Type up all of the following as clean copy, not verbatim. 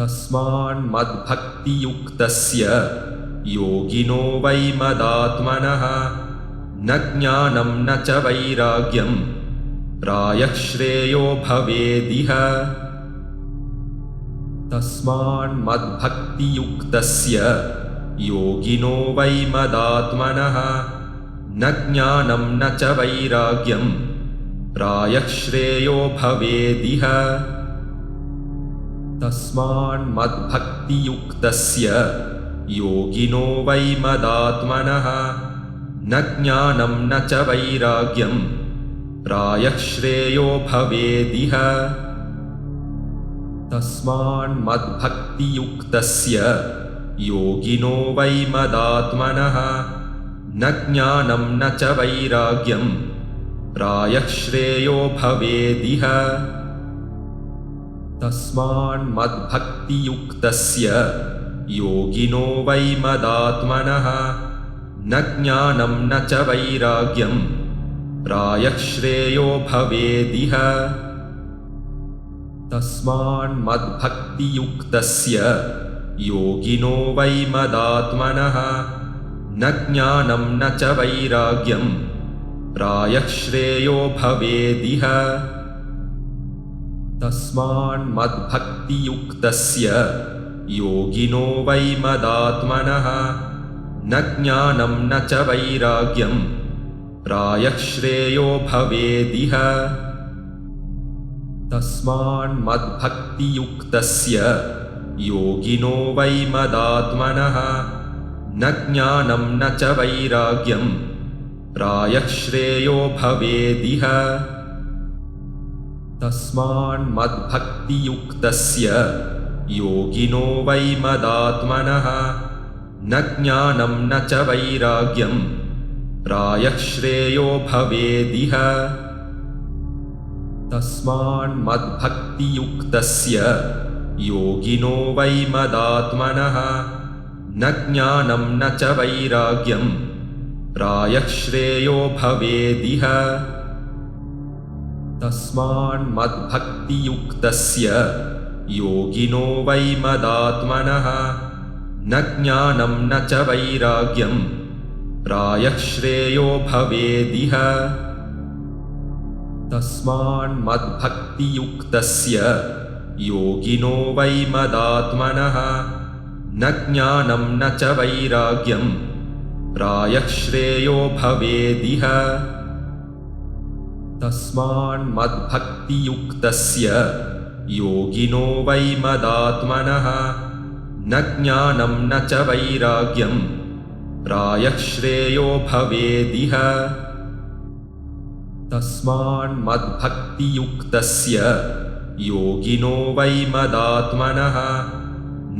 तस्मान्मद्भक्तियुक्तस्य योगिनो वै मदात्मनः न ज्ञानं न च वैराग्यं प्रायः श्रेयो भवेदिह। तस्मान्मद्भक्तियुक्तस्य योगिनो वै मदात्मनः न ज्ञानं न च वैराग्यं प्रायः श्रेयो भवेदिह। तस्मान्मद्भक्तियुक्तस्य योगिनो वै मदात्मनः न ज्ञानं न च वैराग्यं प्रायः श्रेयो भवेदिह। तस्मान्मद्भक्तियुक्तस्य योगिनो वै मदात्मनः न ज्ञानं न च वैराग्यं प्रायः श्रेयो भवेदिह। तस्मान्मद्भक्तियुक्तस्य योगिनो वै मदात्मनः न ज्ञानं न च वैराग्यं प्रायः श्रेयो भवेदिह। तस्मान्मद्भक्तियुक्तस्य योगिनो वै मदात्मनः न ज्ञानं न च वैराग्यं प्रायः श्रेयो भवेदिह। तस्मान्मद्भक्तियुक्तस्य योगिनो वै मदात्मनः न ज्ञानं न च वैराग्यं प्रायः श्रेयो भवेदिह। तस्मान्मद्भक्तियुक्तस्य योगिनो वै मदात्मनः न ज्ञानं न च वैराग्यं प्रायः श्रेयो भवेदिह। तस्मान्मद्भक्तियुक्तस्य योगिनो वै मदात्मनः न ज्ञानं न च वैराग्यं प्रायः श्रेयो भवेदिह। तस्मान्मद्भक्तियुक्तस्य योगिनो वै मदात्मनः न ज्ञानं न च वैराग्यं प्रायः श्रेयो भवेदिह। तस्मान्मद्भक्तियुक्तस्य योगिनो वै मदात्मनः न ज्ञानं न च वैराग्यं प्रायः श्रेयो भवेदिह। तस्मान्मद्भक्तियुक्तस्य योगिनो वै मदात्मनः न ज्ञानं न च वैराग्यं प्रायः श्रेयो भवेदिह। तस्मान्मद्भक्तियुक्तस्य योगिनो वै मदात्मनः न ज्ञानं न च वैराग्यं प्रायः श्रेयो भवेदिह। तस्मान्मद्भक्तियुक्तस्य योगिनो वै मदात्मनः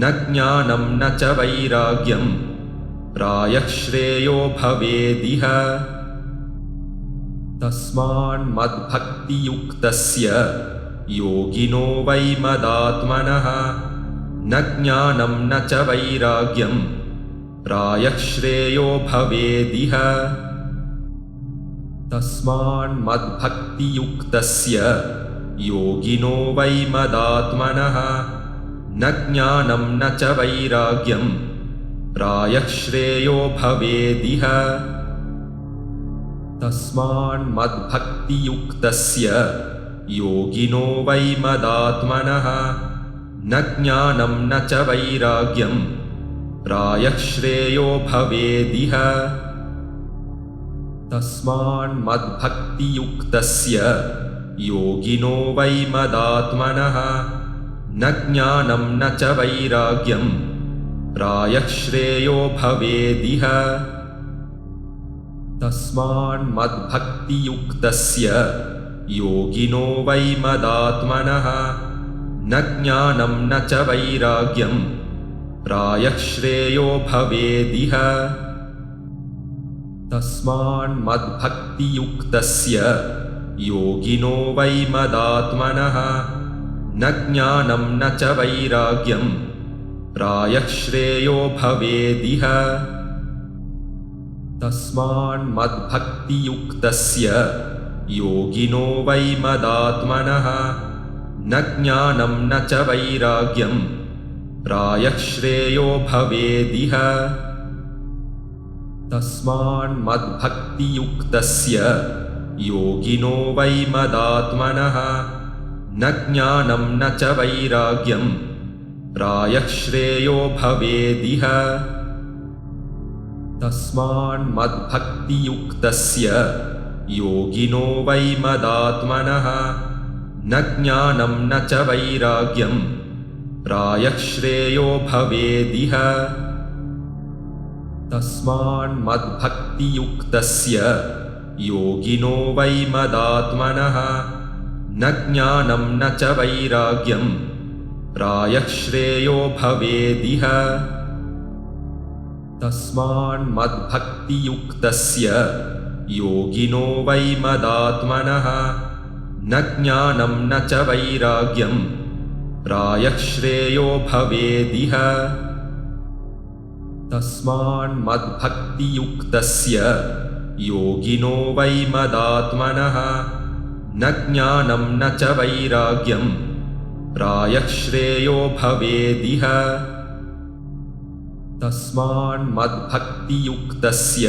न ज्ञानं न च वैराग्यं प्रायः श्रेयो भवेदिह। तस्मान्मद्भक्तियुक्तस्य योगिनो वै मदात्मनः न ज्ञानं न च वैराग्यं प्रायः श्रेयो भवेदिह। तस्मान्मद्भक्तियुक्तस्य योगिनो वै मदात्मनः न ज्ञानं न च वैराग्यं प्रायः श्रेयो भवेदिह। तस्मान्मद्भक्तियुक्तस्य योगिनो वै मदात्मनः न ज्ञानं न च वैराग्यं प्रायः श्रेयो भवेदिह। तस्मान्मद्भक्तियुक्तस्य योगिनो वै मदात्मनः न ज्ञानं न च वैराग्यं प्रायः श्रेयो भवेदिह। तस्मान्मद्भक्तियुक्तस्य योगिनो वै मदात्मनः न ज्ञानं न च वैराग्यं प्रायः श्रेयो भवेदिह। तस्मान्मद्भक्तियुक्तस्य योगिनो वै मदात्मनः न ज्ञानं न च वैराग्यं प्रायः श्रेयो भवेदिह। तस्मान्मद्भक्तियुक्तस्य योगिनो वै मदात्मनः न ज्ञानं न च वैराग्यं प्रायः श्रेयो भवेदिह तस्मान्मद्भक्तियुक्तस्य योगिनो वै मदात्मनः न ज्ञानं न च वैराग्यं प्रायः श्रेयो भवेदिह तस्मान्मद्भक्तियुक्तस्य योगिनो वै मदात्मनः न ज्ञानं न च वैराग्यं प्रायः श्रेयो भवेदिह तस्मान्मद्भक्तियुक्तस्य योगिनो वै मदात्मनः न ज्ञानं न च वैराग्यं प्रायः श्रेयो भवेदिह तस्मान्मद्भक्तियुक्तस्य योगिनो वै मदात्मनः न ज्ञानं न च वैराग्यं प्रायः श्रेयो भवेदिह तस्मान्मद्भक्तियुक्तस्य योगिनो वै मदात्मनः न ज्ञानं न च वैराग्यं प्रायः श्रेयो भवेदिह तस्मान्मद्भक्तियुक्तस्य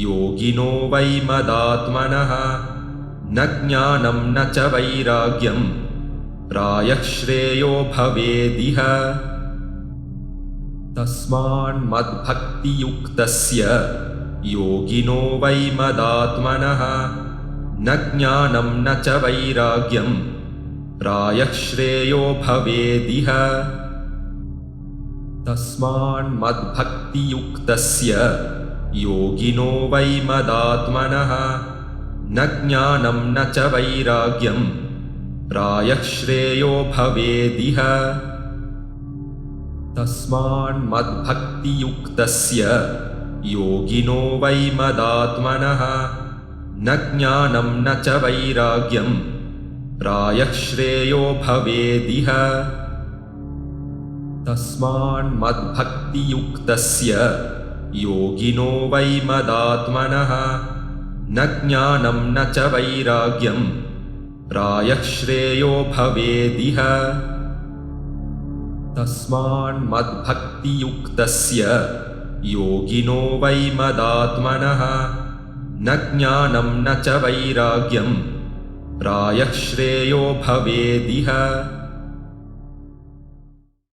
योगिनो वै मदात्मनः न ज्ञानं न च वैराग्यं प्रायः श्रेयो भवेदिह तस्मान्मद्भक्तियुक्तस्य योगिनो वै मदात्मनः न ज्ञानं न च वैराग्यं प्रायः श्रेयो भवेदिह तस्मान्मद्भक्तियुक्तस्य योगिनो वै मदात्मनः न ज्ञानं न च वैराग्यं प्रायः श्रेयो भवेदिह तस्मान्मद्भक्तियुक्तस्य योगिनो वै मदात्मनः न ज्ञानं न च वैराग्यं प्रायः श्रेयो भवेदिह तस्मान्मद्भक्तियुक्तस्य योगिनो वै मदात्मनः न ज्ञानं न च वैराग्यं प्रायः श्रेयो भवेदिह तस्मान्मद्भक्तियुक्तस्य योगिनो वै मदात्मनः न ज्ञानं न च वैराग्यं प्रायः श्रेयो भवेदिह